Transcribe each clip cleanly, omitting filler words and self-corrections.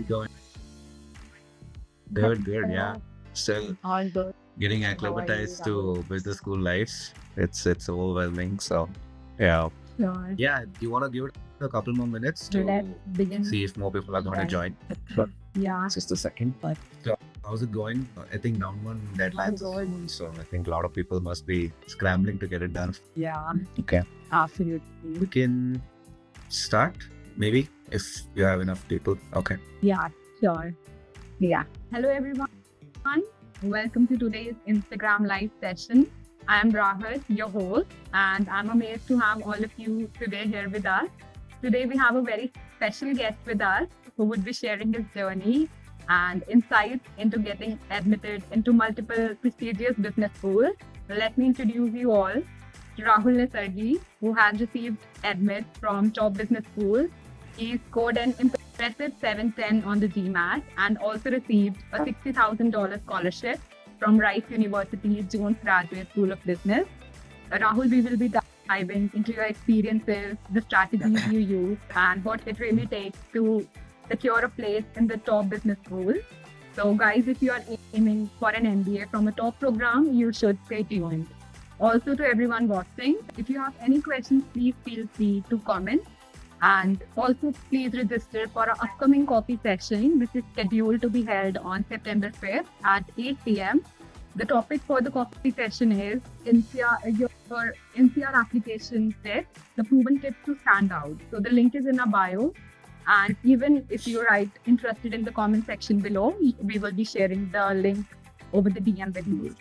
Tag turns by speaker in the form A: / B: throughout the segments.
A: Going good, good, yeah. Still
B: All good.
A: getting
B: How are you,
A: acclimatized
B: Rahul?
A: to business school life. It's overwhelming. So yeah.
B: Sure.
A: Yeah. Do you want to give it a couple more minutes
B: Let's
A: to
B: begin.
A: see if more people are going to
B: Right.
A: join? Sure.
B: Yeah.
A: Just a second.
B: But
A: So how's it going? I think down one deadlines
B: all
A: are
B: good.
A: soon, so I think a lot of people must be scrambling to get it done.
B: Yeah,
A: Okay.
B: absolutely.
A: We can start maybe if you have enough people. Okay.
B: Yeah, sure. Yeah. Hello, everyone. Welcome to today's Instagram live session. I'm Rahul, your host, and I'm amazed to have all of you today here with us. Today, we have a very special guest with us who would be sharing his journey and insights into getting admitted into multiple prestigious business schools. Let me introduce you all to Rahul Nesargi, who has received admit from top business schools. He scored an impressive 710 on the GMAT and also received a $60,000 scholarship from Rice University's Jones Graduate School of Business. Rahul, we will be diving into your experiences, the strategies you use, and what it really takes to secure a place in the top business school. So, guys, if you are aiming for an MBA from a top program, you should stay tuned. Also, to everyone watching, if you have any questions, please feel free to comment. And also, please register for our upcoming coffee session, which is scheduled to be held on September 5th at 8 p.m. The topic for the coffee session is your NCR application tips, the proven tips to stand out. So the link is in our bio. And even if you write interested in the comment section below, we will be sharing the link over the DM with you.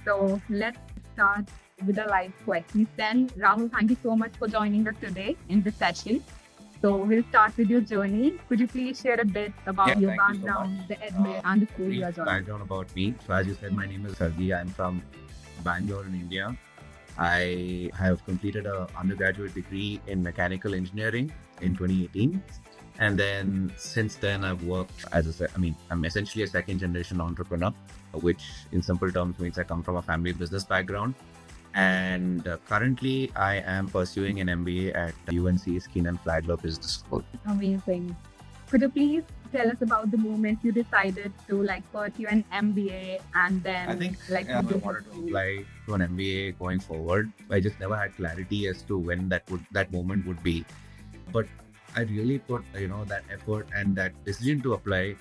B: So let's start with the live questions. Then, Rahul, thank you so much for joining us today in this session. So we'll start with your journey. Could you please share a bit about your
A: thank you so
B: background,
A: much.
B: the admit, and the school you are
A: Brief
B: joining?
A: background about me. So as you said, my name is Sargi. I'm from Bangalore in India. I have completed a undergraduate degree in mechanical engineering in 2018. And then since then, I've worked I'm essentially a second generation entrepreneur, which in simple terms means I come from a family business background. And currently, I am pursuing an MBA at UNC's Keenan Flagler Business School.
B: Amazing. Could you please tell us about the moment you decided to pursue an MBA and then
A: I think
B: like
A: I
B: you
A: wanted to apply to an MBA going forward. I just never had clarity as to when that moment would be. But I really put that effort and that decision to apply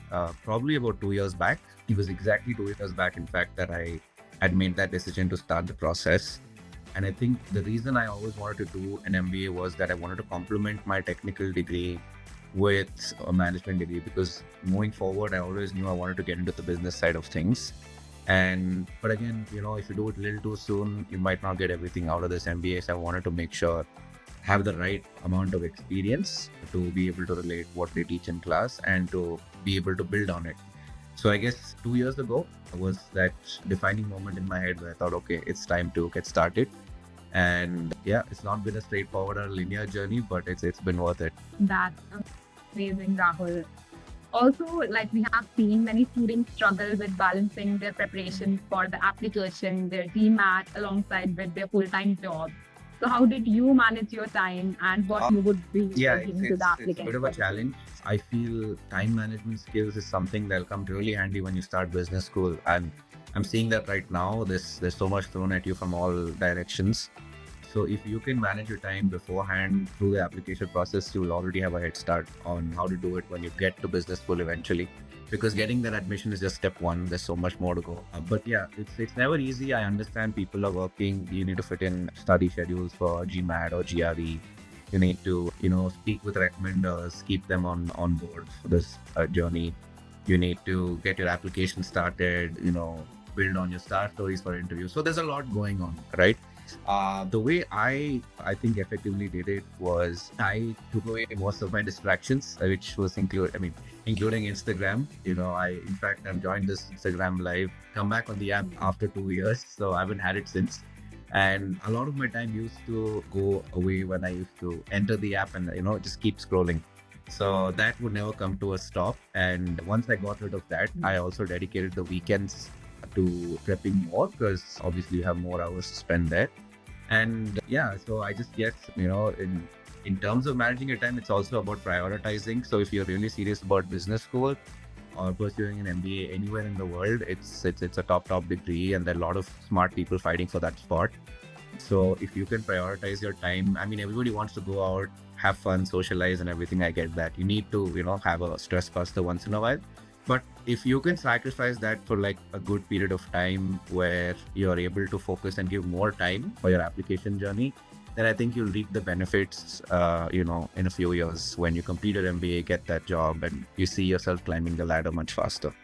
A: probably about 2 years back. It was exactly 2 years back, in fact, that I had made that decision to start the process. And I think the reason I always wanted to do an MBA was that I wanted to complement my technical degree with a management degree, because moving forward, I always knew I wanted to get into the business side of things. But again, if you do it a little too soon, you might not get everything out of this MBA. So I wanted to make sure have the right amount of experience to be able to relate what they teach in class and to be able to build on it. So I guess 2 years ago was that defining moment in my head where I thought, okay, it's time to get started. And yeah, it's not been a straightforward or linear journey, but it's been worth it.
B: That's amazing, Rahul. Also, we have seen many students struggle with balancing their preparation for the application, their GMAT, alongside with their full-time job. So how did you manage your time and what you would be
A: Yeah,
B: giving to the
A: it's a
B: applicant?
A: bit of a challenge. I feel time management skills is something that'll come really handy when you start business school. And I'm seeing that right now. There's so much thrown at you from all directions. So if you can manage your time beforehand through the application process, you will already have a head start on how to do it when you get to business school eventually. Because getting that admission is just step one. There's so much more to go. But yeah, it's never easy. I understand people are working. You need to fit in study schedules for GMAT or GRE. You need to, speak with recommenders, keep them on board for this journey. You need to get your application started, build on your star stories for interviews. So there's a lot going on, right? The way I think effectively did it was I took away most of my distractions, which was including Instagram. I've joined this Instagram live, come back on the app after 2 years, so I haven't had it since. And a lot of my time used to go away when I used to enter the app and just keep scrolling. So that would never come to a stop. And once I got rid of that, I also dedicated the weekends to prepping more, because obviously you have more hours to spend there. And yeah, so I just guess, in in terms of managing your time, it's also about prioritizing. So if you're really serious about business school or pursuing an MBA anywhere in the world, it's a top degree, and there are a lot of smart people fighting for that spot. So if you can prioritize your time, I mean, everybody wants to go out, have fun, socialize, and everything. I get that. You need to, have a stress buster once in a while. But if you can sacrifice that for like a good period of time where you're able to focus and give more time for your application journey, then I think you'll reap the benefits, in a few years when you complete your MBA, get that job, and you see yourself climbing the ladder much faster.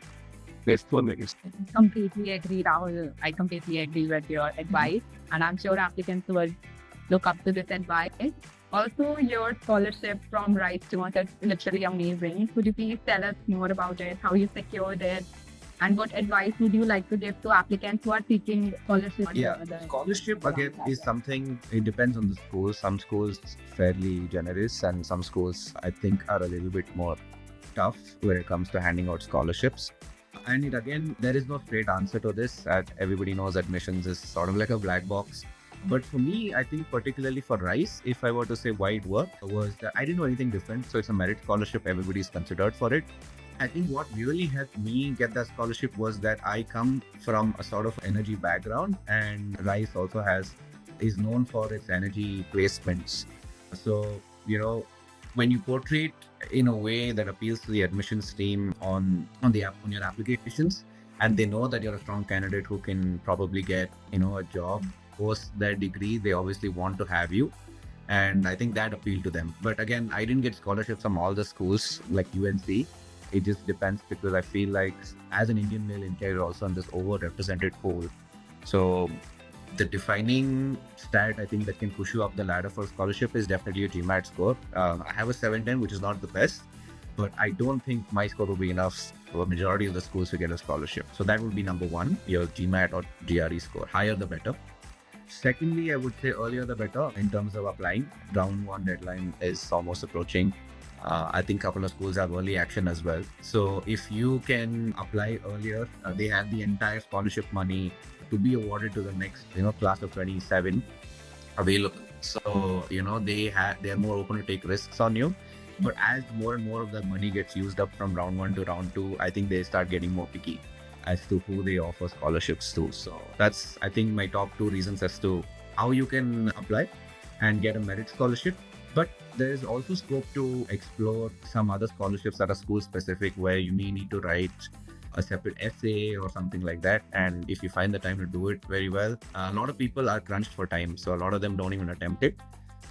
A: That's what it is.
B: Completely agree, Rahul. I completely agree with your advice, and I'm sure applicants will look up to this advice. Also, your scholarship from Rice to us is literally amazing. Could you please tell us more about it, how you secured it, and what advice would you like to give to applicants who are seeking scholarship?
A: Yeah, scholarship again is something, it depends on the school. Some schools fairly generous, and some schools I think are a little bit more tough when it comes to handing out scholarships. And there is no straight answer to this. Everybody knows admissions is sort of like a black box. But for me, I think particularly for Rice, if I were to say why it worked, was that I didn't know anything different. So it's a merit scholarship. Everybody's considered for it. I think what really helped me get that scholarship was that I come from a sort of energy background, and Rice also is known for its energy placements. So, when you portray it in a way that appeals to the admissions team on your applications, and they know that you're a strong candidate who can probably get, a job post their degree, they obviously want to have you. And I think that appealed to them. But again, I didn't get scholarships from all the schools like UNC. It just depends, because I feel like as an Indian male in India, you're also in this overrepresented pool. So the defining stat I think that can push you up the ladder for scholarship is definitely your GMAT score. I have a 710, which is not the best, but I don't think my score will be enough for a majority of the schools to get a scholarship. So that would be number one, your GMAT or GRE score. Higher the better. Secondly, I would say earlier the better in terms of applying. Round 1 deadline is almost approaching. I think a couple of schools have early action as well. So if you can apply earlier, they have the entire scholarship money to be awarded to the next, class of 27 available. So, they're more open to take risks on you. But as more and more of the money gets used up from round 1 to round 2, I think they start getting more picky as to who they offer scholarships to. So that's, I think, my top 2 reasons as to how you can apply and get a merit scholarship. But there is also scope to explore some other scholarships that are school specific, where you may need to write a separate essay or something like that. And if you find the time to do it very well, a lot of people are crunched for time. So a lot of them don't even attempt it.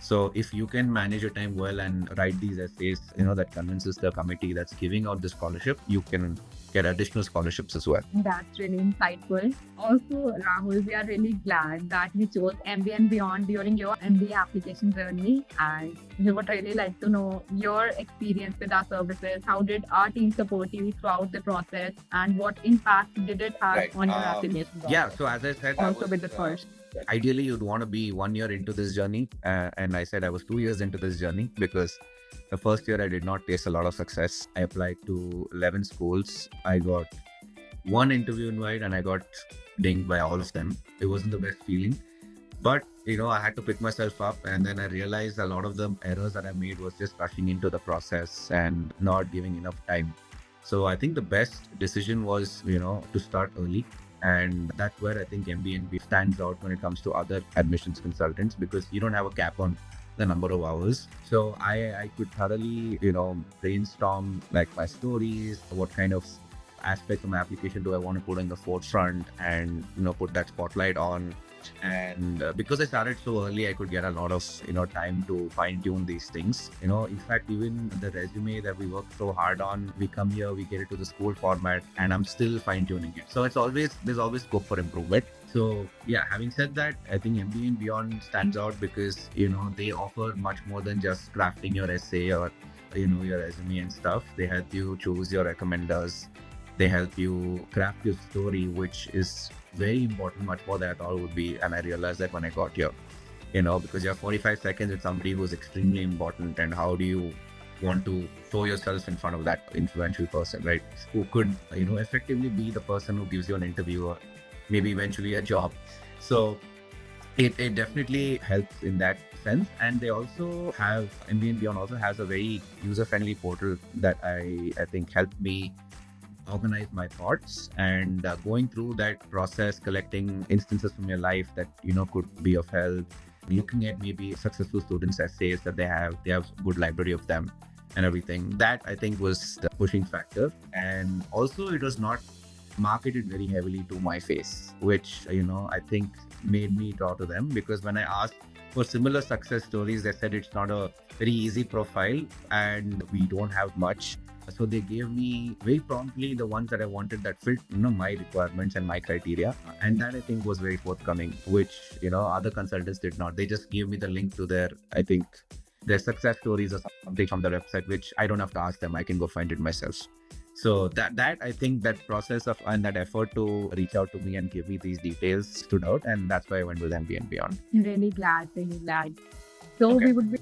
A: So if you can manage your time well and write these essays, that convinces the committee that's giving out the scholarship, you can get additional scholarships as well.
B: That's really insightful. Also, Rahul, we are really glad that you chose MBA and beyond during your MBA application journey. And we would really like to know your experience with our services. How did our team support you throughout the process? And what impact did it have on your application?
A: Yeah, so as I said,
B: also with the first.
A: Ideally, you'd want to be 1 year into this journey. And I said I was 2 years into this journey, because the first year I did not taste a lot of success. I applied to 11 schools. I got 1 interview invite and I got dinged by all of them. It wasn't the best feeling. But, I had to pick myself up, and then I realized a lot of the errors that I made was just rushing into the process and not giving enough time. So I think the best decision was, to start early. And that's where I think MBNB stands out when it comes to other admissions consultants, because you don't have a cap on the number of hours. So I could thoroughly, brainstorm like my stories, what kind of aspects of my application do I want to put in the forefront, and, put that spotlight on. And because I started so early, I could get a lot of, time to fine tune these things. In fact, even the resume that we worked so hard on, we come here, we get it to the school format, and I'm still fine tuning it. So there's always scope for improvement. So yeah, having said that, I think MBA and Beyond stands out because, they offer much more than just crafting your essay or, your resume and stuff. They help you choose your recommenders. They help you craft your story, which is very important, much more than I thought it would be. And I realized that when I got here, because you have 45 seconds with somebody who's extremely important, and how do you want to show yourself in front of that influential person, right? Who could, effectively be the person who gives you an interview or maybe eventually a job. So It definitely helps in that sense. And they also have, MBNB also has a very user-friendly portal that I think helped me organize my thoughts, and going through that process, collecting instances from your life that could be of help, looking at maybe successful students essays that they have good library of them and everything. That I think was the pushing factor. And also it was not marketed very heavily to my face, which I think made me draw to them, because when I asked for similar success stories, they said it's not a very easy profile and we don't have much. So they gave me very promptly the ones that I wanted that fit my requirements and my criteria. And that I think was very forthcoming, which other consultants did not. They just gave me the link to their success stories or something from their website, which I don't have to ask them. I can go find it myself. So that I think that process of and that effort to reach out to me and give me these details stood out, and that's why I went with MBA and beyond.
B: Really glad, really glad. So
A: Okay.
B: we would be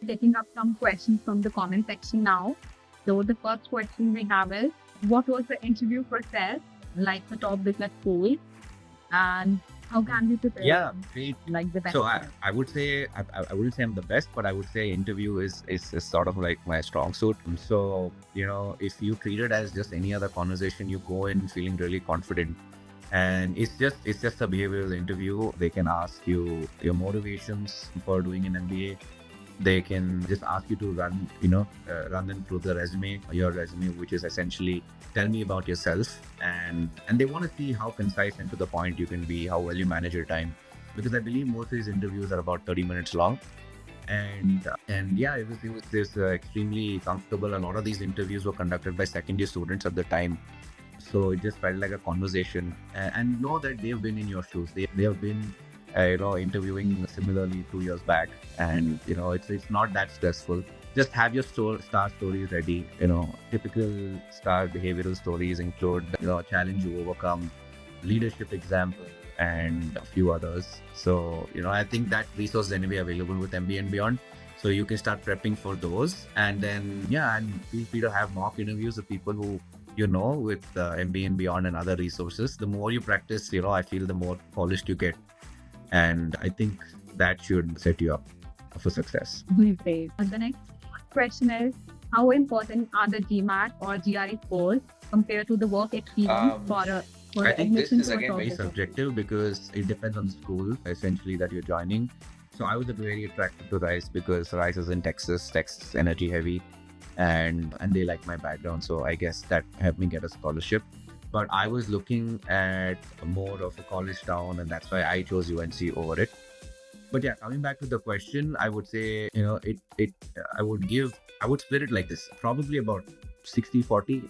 B: taking up some questions from the comment section now. So the first question we have is, what was the interview process like the top business school, and how can we prepare
A: Yeah, great.
B: like the best?
A: So I would say I wouldn't say I'm the best, but I would say interview is sort of like my strong suit. So if you treat it as just any other conversation, you go in feeling really confident, and it's just a behavioral interview. They can ask you your motivations for doing an MBA. They can just ask you to run them through your resume, which is essentially tell me about yourself, and they want to see how concise and to the point you can be, how well you manage your time, because I believe most of these interviews are about 30 minutes long. And yeah, it was this extremely comfortable. A lot of these interviews were conducted by second year students at the time, so it just felt like a conversation, and know that they've been in your shoes. They have been interviewing similarly 2 years back, and it's not that stressful. Just have your star stories ready. Typical star behavioral stories include a challenge you overcome, leadership example, and a few others. So I think that resource is anyway available with MBA and beyond. So you can start prepping for those, and then and feel free to have mock interviews with people who with MBA and beyond and other resources. The more you practice, I feel the more polished you get. And I think that should set you up for success.
B: Great. And the next question is, how important are the GMAT or GRE scores compared to the work experience for
A: I think this
B: admission
A: is
B: to a
A: again
B: top
A: very
B: business?
A: subjective, because it depends on the school essentially that you're joining. So I was very attracted to Rice because Rice is in Texas. Texas is energy heavy, and they like my background. So I guess that helped me get a scholarship. But I was looking at more of a college town, and that's why I chose UNC over it. But yeah, coming back to the question, I would say, I would split it like this, probably about 60-40.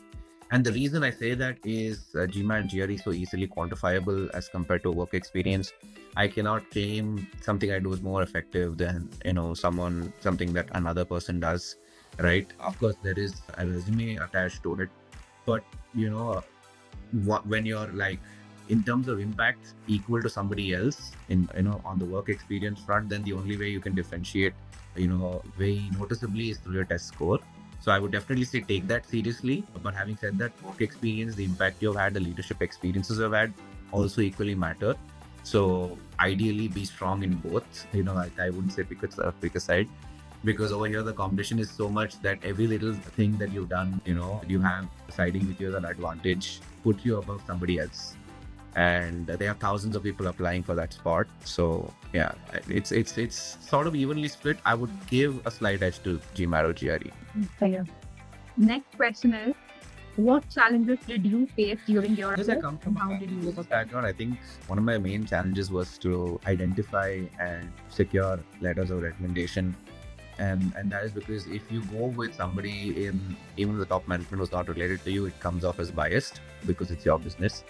A: And the reason I say that is GMAT and GRE is so easily quantifiable as compared to work experience. I cannot claim something I do is more effective than, something that another person does, right? Of course, there is a resume attached to it, but, when you're like, in terms of impact, equal to somebody else in on the work experience front, then the only way you can differentiate very noticeably is through your test score. So I would definitely say take that seriously. But having said that, work experience, the impact you've had, the leadership experiences you've had also equally matter. So ideally be strong in both. I wouldn't say pick a side, because over here the competition is so much that every little thing that you've done, you have siding with you as an advantage, puts you above somebody else. And they have thousands of people applying for that spot. So yeah, it's sort of evenly split. I would give a slight edge to GMAT or GRE.
B: Fair. Next question is, what challenges did you face during your
A: Because I
B: work
A: come
B: and
A: from
B: how
A: a
B: did you
A: business
B: overcome?
A: background, I think one of my main challenges was to identify and secure letters of recommendation. And that is because if you go with somebody even the top management was not related to you, it comes off as biased because it's your business.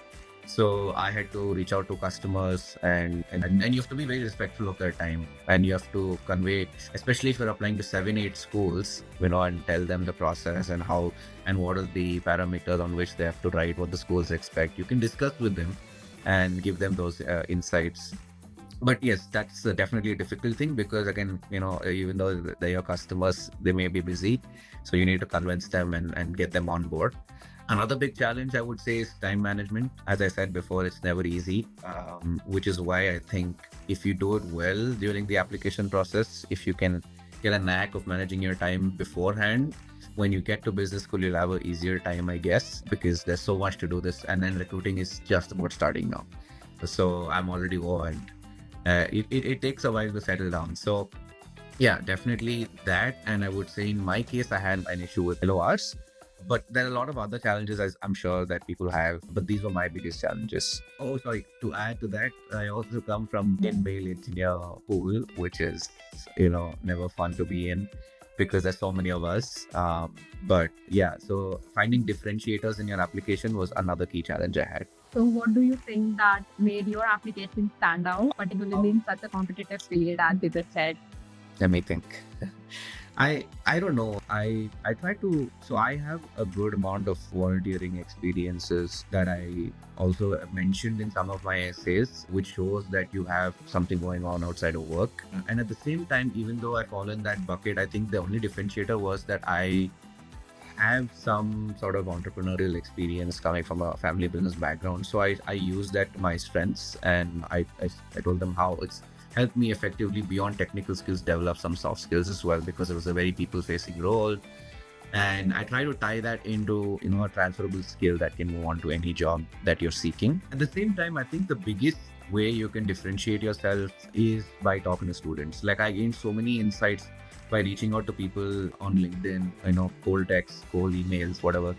A: So I had to reach out to customers, and you have to be very respectful of their time, and you have to convey, especially if you're applying to 7-8 schools, and tell them the process and how and what are the parameters on which they have to write, what the schools expect. You can discuss with them and give them those insights. But yes, that's definitely a difficult thing because again, even though they're your customers, they may be busy, so you need to convince them and get them on board. Another big challenge I would say is time management. As I said before, it's never easy, which is why I think if you do it well during the application process, if you can get a knack of managing your time beforehand, when you get to business school, you'll have an easier time, I guess, because there's so much to do this, and then recruiting is just about starting now. So I'm already overwhelmed. It takes a while to settle down. So yeah, definitely that. And I would say in my case, I had an issue with LORs, but there are a lot of other challenges as I'm sure that people have, but these were my biggest challenges. Oh, sorry. To add to that, I also come from male engineer pool, which is, never fun to be in because there's so many of us. But yeah, so finding differentiators in your application was another key challenge I had.
B: So, what do you think that made your application stand out, particularly in such a competitive field as you just said?
A: Let me think. I don't know. I try to, so I have a good amount of volunteering experiences that I also mentioned in some of my essays, which shows that you have something going on outside of work. And at the same time, even though I fall in that bucket, I think the only differentiator was that I have some sort of entrepreneurial experience coming from a family business background. So I use that to my strengths, and I told them how it's helped me effectively beyond technical skills develop some soft skills as well, because it was a very people facing role. And I try to tie that into a transferable skill that can move on to any job that you're seeking. At the same time, I think the biggest way you can differentiate yourself is by talking to students. Like I gained so many insights by reaching out to people on LinkedIn, cold texts, cold emails, whatever.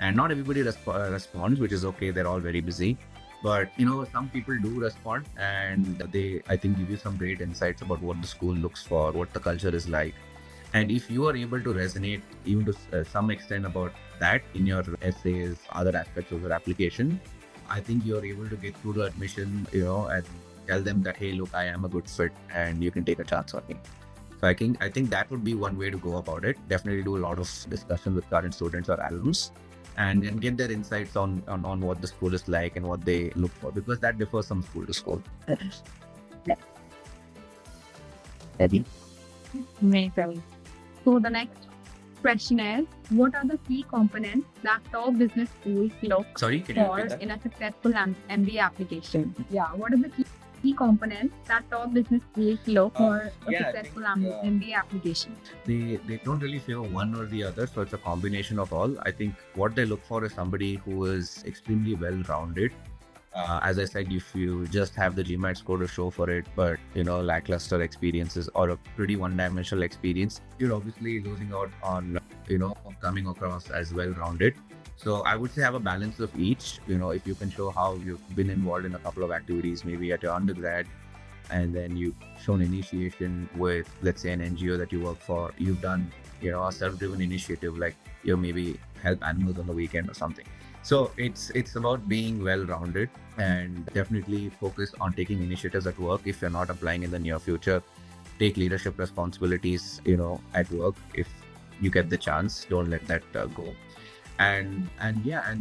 A: And not everybody responds, which is okay. They're all very busy. But some people do respond, and they, I think, give you some great insights about what the school looks for, what the culture is like. And if you are able to resonate even to some extent about that in your essays, other aspects of your application, I think you're able to get through the admission, and tell them that, hey, look, I am a good fit and you can take a chance on me. So I think that would be one way to go about it. Definitely do a lot of discussion with current students or alums, and get their insights on what the school is like and what they look for, because that differs from school to school.
B: Amazing. So the next question is, what are the key components that top business schools look
A: Sorry, can you
B: for
A: repeat that?
B: in a successful MBA application? Yeah, what are the key components that top business schools look for a
A: yeah, I
B: successful
A: think,
B: MBA application?
A: They don't really favor one or the other, so it's a combination of all. I think what they look for is somebody who is extremely well-rounded. As I said, if you just have the GMAT score to show for it, but lackluster experiences or a pretty one-dimensional experience, you're obviously losing out on coming across as well-rounded. So I would say have a balance of each. If you can show how you've been involved in a couple of activities, maybe at your undergrad, and then you've shown initiation with, let's say, an NGO that you work for, you've done a self-driven initiative, like you maybe help animals on the weekend or something. So it's about being well-rounded, and definitely focus on taking initiatives at work. If you're not applying in the near future, take leadership responsibilities at work if you get the chance. Don't let that go. And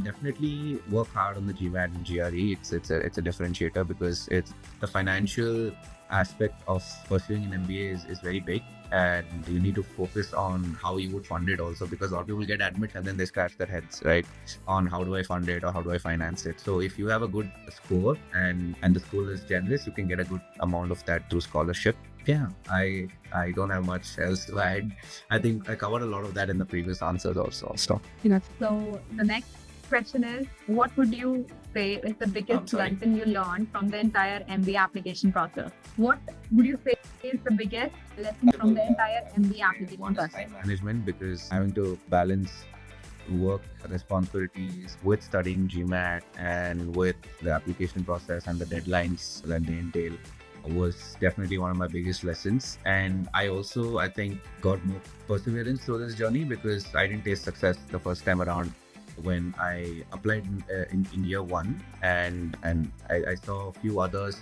A: definitely work hard on the GMAT and GRE. It's a differentiator, because it's the financial aspect of pursuing an MBA is very big, and you need to focus on how you would fund it also, because a lot of people get admits and then they scratch their heads, right, on how do I fund it or how do I finance it. So if you have a good score and the school is generous, you can get a good amount of that through scholarship. Yeah, I don't have much else to add. I think I covered a lot of that in the previous answers also. So
B: So the next question is, what would you say is the biggest
A: sorry.
B: lesson you learned from the entire MBA application process? What would you say is the biggest lesson from the entire MBA application
A: one is
B: process?
A: time management, because having to balance work responsibilities with studying GMAT and with the application process and the deadlines that they entail was definitely one of my biggest lessons. And I also, I think, got more perseverance through this journey, because I didn't taste success the first time around when I applied in year one, and I saw a few others,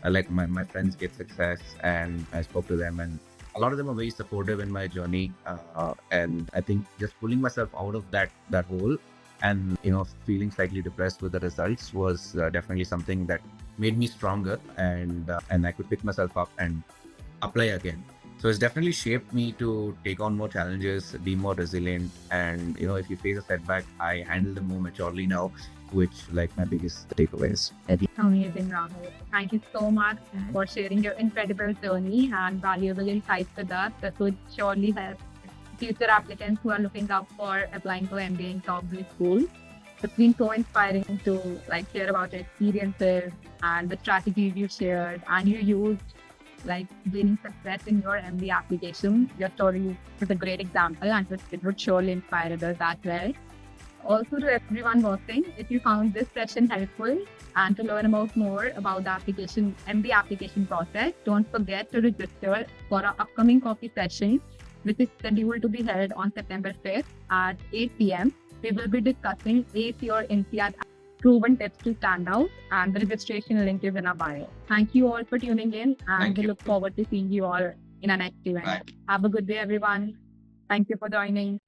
A: like my friends, get success, and I spoke to them, and a lot of them are very supportive in my journey. And I think just pulling myself out of that hole, and feeling slightly depressed with the results was definitely something that made me stronger, and I could pick myself up and apply again. So it's definitely shaped me to take on more challenges, be more resilient, and if you face a setback, I handle them more maturely now, which like my biggest takeaways.
B: Amazing, Rahul. Thank you so much for sharing your incredible journey and valuable insights with us. That would surely help future applicants who are looking up for applying for MBA in top grade schools. It's been so inspiring to hear about your experiences and the strategies you shared and you used gaining success in your MBA application. Your story is a great example and it would surely inspire others as well. Also, to everyone watching, if you found this session helpful and to learn more about the MBA application process, don't forget to register for our upcoming coffee session, which is scheduled to be held on September 5th at 8 p.m. We will be discussing AC or NCR proven tips to stand out, and the registration link is in our bio. Thank you all for tuning in, and we look forward to seeing you all in our next event.
A: Bye.
B: Have a good day, everyone. Thank you for joining.